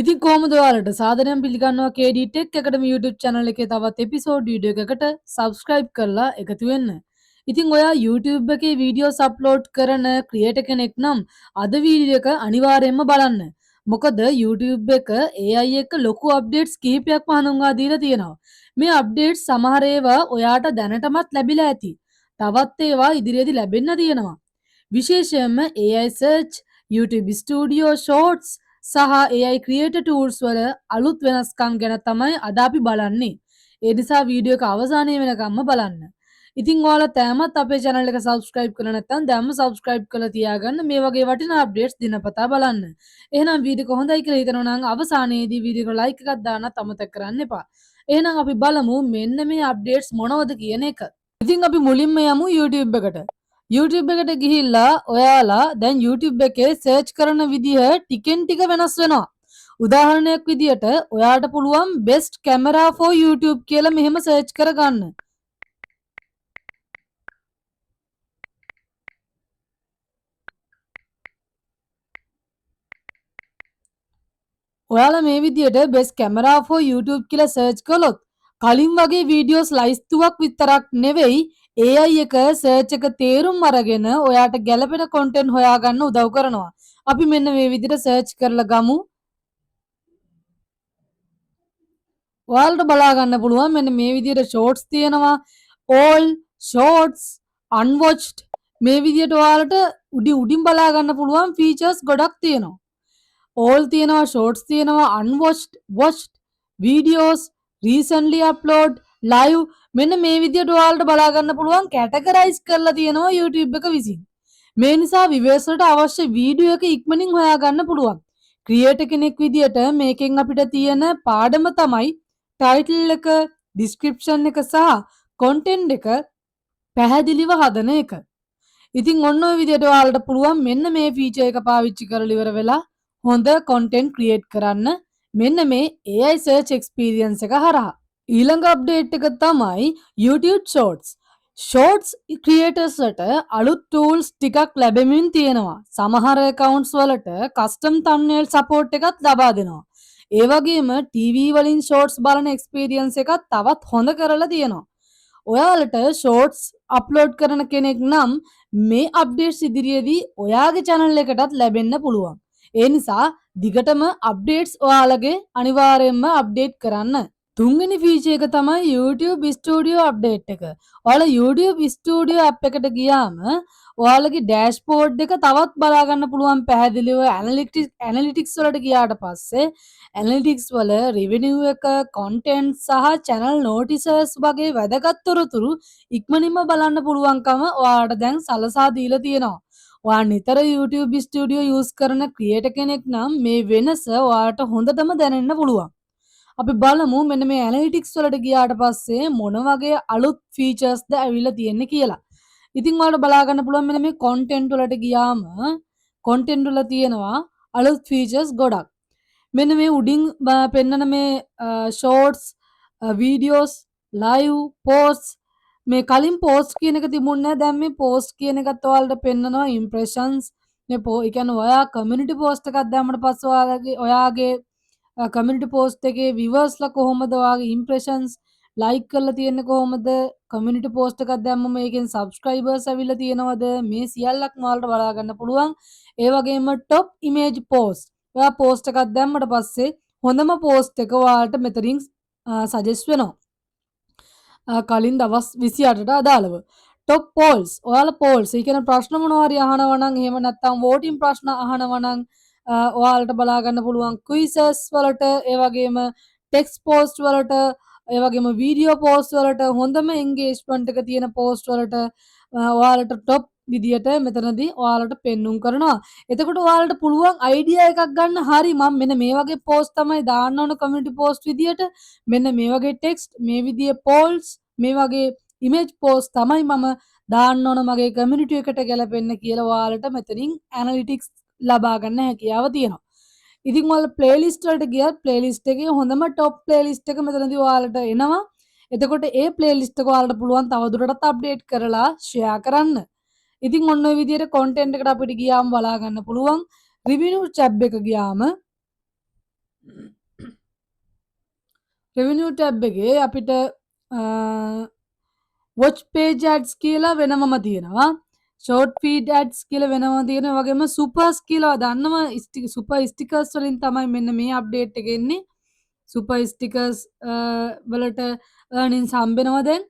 ඉතින් කොහොමද ඔයාලට සාදරයෙන් පිළිගන්නවා KD Tech Academy YouTube channel එකේ තවත් එපිසෝඩ් වීඩියෝ එකකට subscribe කරලා එකතු වෙන්න. ඉතින් ඔයා YouTube එකේ වීඩියෝස් අප්ලෝඩ් කරන ක්‍රියේටර් කෙනෙක් නම් අද වීඩියෝ එක අනිවාර්යයෙන්ම බලන්න. මොකද YouTube එක AI එක ලොකු අප්ඩේට්ස් කිහිපයක්ම හඳුන්වා දීලා තියෙනවා. මේ අප්ඩේට්ස් සමහර ඒවා ඔයාට දැනටමත් ලැබිලා ඇති. තවත් ඒවා ඉදිරියේදී ලැබෙන්න තියෙනවා. විශේෂයෙන්ම AI search, YouTube Studio Shorts සහ AI ක්‍රියේටර් ටූල්ස් වල අලුත් වෙනස්කම් ගැන තමයි අද අපි බලන්නේ. ඒ නිසා වීඩියෝ එක අවසානය වෙනකම්ම බලන්න. ඉතින් ඔයාලා තාමත් අපේ channel එක subscribe කරලා නැත්නම් දැන්ම subscribe කරලා තියාගන්න මේ වගේ වටිනා updates දිනපතා බලන්න. එහෙනම් වීඩියෝ එක හොඳයි කියලා හිතනවා නම් අවසානයේදී වීඩියෝ එකට like එකක් දාන්නත් අමතක කරන්න එපා. එහෙනම් අපි බලමු මෙන්න මේ updates මොනවද කියන එක. ඉතින් අපි මුලින්ම යමු YouTube එකට. YouTube එකට ගිහිල්ලා ඔයාලා දැන් YouTube එකේ සර්ච් කරන විදිහ ටිකෙන් ටික වෙනස් වෙනවා. උදාහරණයක් විදියට ඔයාට පුළුවන් best camera for YouTube කියලා මෙහෙම සර්ච් කරගන්න. ඔයාලා මේ විදියට best camera for YouTube කියලා සර්ච් කළොත් කලින් වගේ වීඩියෝස් ලයිස්තුවක් විතරක් නෙවෙයි AI එක සර්ච් එක තේරුම් අරගෙන ඔයාට ගැළපෙන content හොයාගන්න උදව් කරනවා. අපි මෙන්න මේ විදිහට සර්ච් කරලා ගමු. ඔයාලට බලා ගන්න පුළුවන් මෙන්න මේ විදිහට shorts තියෙනවා. all shorts unwatched මේ විදිහට ඔයාලට උඩින් බලා ගන්න පුළුවන් features ගොඩක් තියෙනවා. all තියෙනවා, shorts තියෙනවා, unwatched, watched, videos, recently upload, live මෙන්න මේ විදිහට ඔයාලට බලා ගන්න පුළුවන් categorize කරලා තියෙනවා YouTube එක විසින්. මේ නිසා viewers වලට අවශ්‍ය වීඩියෝ එක ඉක්මනින් හොයාගන්න පුළුවන්. ක්‍රියේටර් කෙනෙක් විදියට මේකෙන් අපිට තියෙන පාඩම තමයි title එක, description එක සහ content එක පැහැදිලිව හදන එක. ඉතින් ඔන්න ඔය විදිහට ඔයාලට පුළුවන් මෙන්න මේ feature එක පාවිච්චි කරලා ඉවර වෙලා හොඳ content create කරන්න මෙන්න මේ AI search experience එක හරහා. ඊළඟ අප්ඩේට් එක තමයි YouTube Shorts. Shorts creators වලට අලුත් tools ටිකක් ලැබෙමින් තියෙනවා. සමහර accounts වලට custom thumbnail support එකත් ලබා දෙනවා. ඒ වගේම TV වලින් shorts බලන experience එකත් තවත් හොඳ කරලා තියෙනවා. ඔයාලට shorts upload කරන කෙනෙක් නම් මේ updates ඉදිරියේදී ඔයාගේ channel එකටත් ලැබෙන්න පුළුවන්. ඒ නිසා දිගටම updates ඔයාලගේ අනිවාර්යයෙන්ම update කරන්න. තුන්වෙනි feature එක තමයි YouTube Studio update එක. ඔයාලා YouTube Studio app එකට ගියාම ඔයාලගේ dashboard එක තවත් බලා ගන්න පුළුවන් පැහැදිලිව analytics වලට ගියාට පස්සේ analytics වල revenue එක, content සහ channel notices වගේ වැදගත් තොරතුරු ඉක්මනින්ම බලන්න පුළුවන්කම ඔයාලට දැන් සලසා දීලා තියෙනවා. ඔයා නිතර YouTube Studio use කරන ක්‍රියේටර් කෙනෙක් නම් මේ වෙනස ඔයාලට හොඳටම දැනෙන්න පුළුවන්. අපි බලමු මෙන්න මේ ඇනලිටික්ස් වලට ගියාට පස්සේ මොන වගේ අලුත් ෆීචර්ස්ද ඇවිල්ලා තියෙන්නේ කියලා. ඉතින් ඔයාලට බලා ගන්න පුළුවන් මෙන්න මේ content වලට ගියාම content වල තියෙනවා අලුත් ෆීචර්ස් ගොඩක්. මෙන්න මේ උඩින් පෙන්නන මේ shorts, videos, live, posts මේ කලින් post කියන එක තිබුණේ නැහැ. දැන් මේ post කියන එකත් ඔයාලට පෙන්නනවා impressions. මේ ඒ කියන්නේ ඔයා community post එකක් දැම්මට පස්සේ ඔයාගේ කමියුනිටි පෝස්ට් එකේ viewers ලා කොහොමද ඔයාගේ impressions like කරලා තියෙන්නේ කොහොමද කමියුනිටි පෝස්ට් එකක් දැම්මම ඒකෙන් subscribers ඇවිල්ලා තියෙනවද මේ සියල්ලක්ම ඔයාලට බලා ගන්න පුළුවන්. ඒ වගේම top image post ඔයා post එකක් දැම්මට පස්සේ හොඳම post එක ඔයාලට මෙතනින් suggest වෙනවා. කලින් දවස් 28ට අදාළව top polls ඔයාලා polls ඒ කියන්නේ ප්‍රශ්න මොනවා හරි අහනවා නම් එහෙම නැත්නම් voting ප්‍රශ්න අහනවා නම් ඔයාලට බලා ගන්න පුළුවන් quizzes වලට ඒ වගේම text post වලට ඒ වගේම video post වලට හොඳම engagement එක තියෙන post වලට ඔයාලට top විදියට මෙතනදී ඔයාලට පෙන්눔 කරනවා. එතකොට ඔයාලට පුළුවන් idea එකක් ගන්න හරි මම මෙන්න මේ වගේ post තමයි දාන්න ඕන community post විදියට මෙන්න මේ වගේ text මේ විදියේ polls මේ වගේ image post තමයි මම දාන්න ඕන මගේ community එකට ගැලපෙන්න කියලා ඔයාලට මෙතනින් analytics ලබා ගන්න හැකියාව තියෙනවා. ඉතින් ඔයාලා ප්ලේලිස්ට් වලට ගියත් ප්ලේලිස්ට් එකේ හොඳම টොප් ප්ලේලිස්ට් එක මෙතනදී ඔයාලට එනවා. එතකොට ඒ ප්ලේලිස්ට් එක ඔයාලට පුළුවන් තවදුරටත් අප්ඩේට් කරලා ෂෙයා කරන්න. ඉතින් ඔන්න ඔය විදිහට content එකට අපිට ගියාම බලා ගන්න පුළුවන්. review tab එක ගියාම රෙවිනියු ටැබ් එකේ අපිට වොච් පේජ් ඇඩ්ස් කියලා වෙනමම තියෙනවා. ෂෝට් ෆීඩ් ඇඩ්ස් කියලා වෙනම තියෙනවා. වගේම සුපර්ස් කියලා දන්නවා සුපර් ස්ටිකර්ස් වලින් තමයි මෙන්න මේ අප්ඩේට් එක එන්නේ. සුපර් ස්ටිකර්ස් වලට earnings හම්බෙනවා දැන්.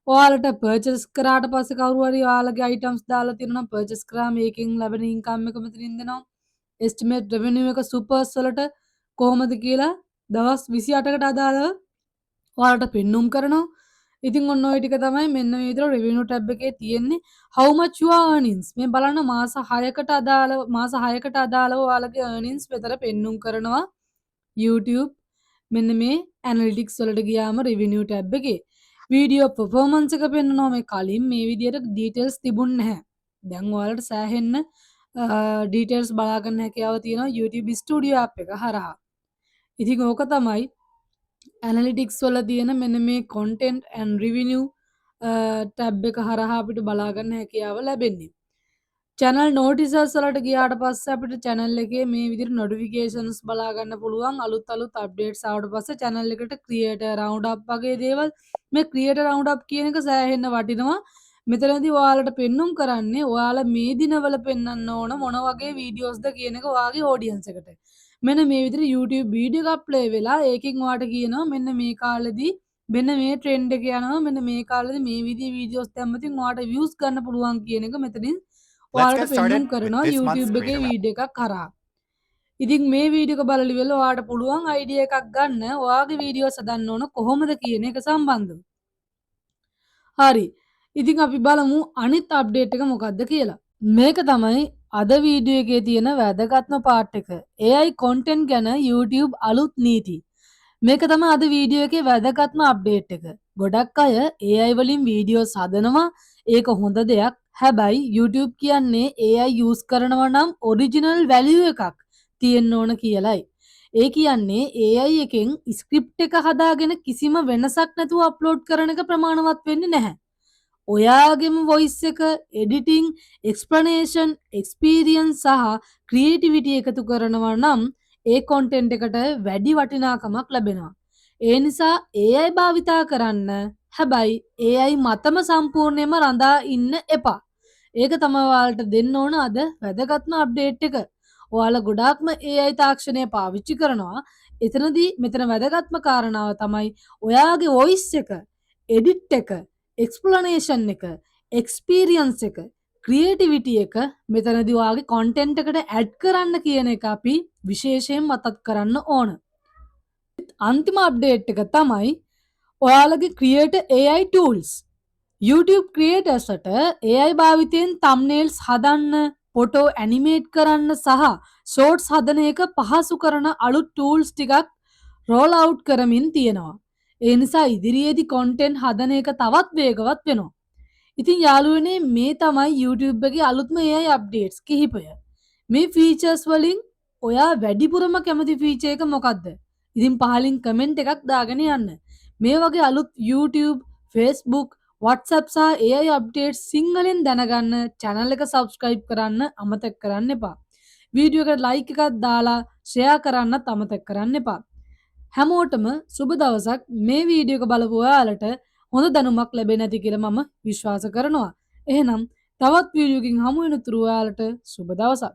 ඔයාලට පර්චේස් කරාට පස්සේ කවුරු හරි ඔයාලගේ අයිටම්ස් දාලා තියෙනවා නම් පර්චේස් කරාම ඒකෙන් ලැබෙන ඉන්කම් එක මෙතනින් දෙනවා. එස්ටිමේට් රෙවෙනියු එක සුපර්ස් වලට කොහොමද කියලා දවස් 28කට අදාළව ඔයාලට පෙන්눔 කරනවා. ඉතින් ඔන්න ඔය ටික තමයි මෙන්න මේ විදිහට රෙවෙනියු ටැබ් එකේ තියෙන්නේ. how much your earnings මේ බලන්න මාස 6කට අදාළව ඔයාලගේ earnings විතර පෙන්눔 කරනවා YouTube මෙන්න මේ ඇනලිටික්ස් වලට ගියාම රෙවෙනියු ටැබ් එකේ වීඩියෝ පර්ෆෝමන්ස් එක පෙන්වනවා. මේ කලින් මේ විදිහට ඩීටේල්ස් තිබුණ නැහැ. දැන් ඔයාලට සෑහෙන්න ඩීටේල්ස් බලා ගන්න හැකියාව තියෙනවා YouTube ස්ටුඩියෝ app එක හරහා. ඉතින් ඕක තමයි ඇනලිටික්ස් වල තියෙන මෙන්න මේ content and revenue ටැබ් එක හරහා අපිට බලා ගන්න හැකියාව ලැබෙන්නේ. channel notices වලට ගියාට පස්සේ අපිට channel එකේ මේ විදිහට notifications බලා ගන්න පුළුවන්. අලුත් updates ආවට පස්සේ channel එකට creator round up වගේ දේවල්. මේ creator round up කියන එක සෑහෙන්න වටිනවා. මෙතනදී ඔයාලට පෙන්눔 කරන්නේ ඔයාලා මේ දිනවල පෙන්වන්න ඕන මොන වගේ වීඩියෝස්ද කියන එක ඔයාගේ audience එකට. මෙන්න මේ විදිහට YouTube වීඩියෝ එකක් ප්ලේ වෙලා ඒකෙන් ඔයාට කියනවා මෙන්න මේ කාලෙදී මෙන්න මේ ට්‍රෙන්ඩ් එක යනවා මෙන්න මේ කාලෙදී මේ විදිහේ වීඩියෝස් දැම්මතින් ඔයාට views ගන්න පුළුවන් කියන එක මෙතනින් ඔයාලට පෙන්눔 කරනවා YouTube එකේ වීඩියෝ එකක් කරා. ඉතින් මේ වීඩියෝ එක බලලි වෙලා ඔයාට පුළුවන් අයිඩියා එකක් ගන්න ඔයාගේ වීඩියෝස් හදන්න ඕන කොහොමද කියන එක සම්බන්ධව. හරි. ඉතින් අපි බලමු අනිත් අප්ඩේට් එක මොකක්ද කියලා. මේක තමයි අද වීඩියෝ එකේ තියෙන වැදගත්ම පාර්ට් එක. AI content ගැන YouTube අලුත් නීති. මේක තමයි අද වීඩියෝ එකේ වැදගත්ම අප්ඩේට් එක. ගොඩක් අය AI වලින් වීඩියෝස් හදනවා. ඒක හොඳ දෙයක්. හැබැයි YouTube කියන්නේ AI use කරනවා නම් ඔරිජිනල් වැලියු එකක් තියෙන්න ඕන කියලයි. ඒ කියන්නේ AI එකෙන් ස්ක්‍රිප්ට් එක හදාගෙන කිසිම වෙනසක් නැතුව අප්ලෝඩ් කරන එක ප්‍රමාණවත් වෙන්නේ නැහැ. ඔයාගේම වොයිස් එක, එඩිටිං, එක්ස්ප්ලනේෂන්, එක්ස්පීරියන්ස් සහ ක්‍රියේටිවිටි එකතු කරනවා නම් ඒ කොන්ටෙන්ට් එකට වැඩි වටිනාකමක් ලැබෙනවා. ඒ නිසා AI භාවිතා කරන්න. හැබැයි AI මතම සම්පූර්ණයෙන්ම රඳා ඉන්න එපා. ඒක තමයි ඔයාලට දෙන්න ඕන අද වැදගත්ම අප්ඩේට් එක. ඔයාලා ගොඩාක්ම AI තාක්ෂණය පාවිච්චි කරනවා. එතනදී මෙතන වැදගත්ම කාරණාව තමයි ඔයාගේ වොයිස් එක, එඩිට් එක, එක්ස්ප්ලනේෂන් එක, එක්ස්පීරියන්ස් එක, ක්‍රියේටිවිටි එක මෙතනදී ඔයාගේ කොන්ටෙන්ට් එකට ඇඩ් කරන්න කියන එක අපි විශේෂයෙන් මතක් කරන්න ඕන. අන්තිම අප්ඩේට් එක තමයි ඔයාලගේ creator AI tools. YouTube creatorsට AI භාවිතයෙන් thumbnails හදන්න, ෆොටෝ ඇනිමේට් කරන්න සහ shorts හදන එක පහසු කරන අලුත් tools ටිකක් roll out කරමින් තියෙනවා. ඒ නිසා ඉදිරියේදී content හදන එක තවත් වේගවත් වෙනවා. ඉතින් යාළුවනේ මේ තමයි YouTube එකේ අලුත්ම AI updates කිහිපය. මේ features වලින් ඔයා වැඩිපුරම කැමති feature එක මොකක්ද? ඉතින් පහලින් comment එකක් දාගෙන යන්න. මේ වගේ අලුත් YouTube, Facebook, WhatsApp සහ AI updates සිංහලෙන් දැනගන්න channel එක subscribe කරන්න අමතක කරන්න එපා. වීඩියෝ එකට like එකක් දාලා share කරන්නත් අමතක කරන්න එපා. හැමෝටම සුබ දවසක්. මේ වීඩියෝ එක බලපු ඔයාලට හොඳ දැනුමක් ලැබෙන්නේ නැති කියලා මම විශ්වාස කරනවා. එහෙනම් තවත් වීඩියෝ එකකින් හමු වෙනතුරු ඔයාලට සුබ දවසක්.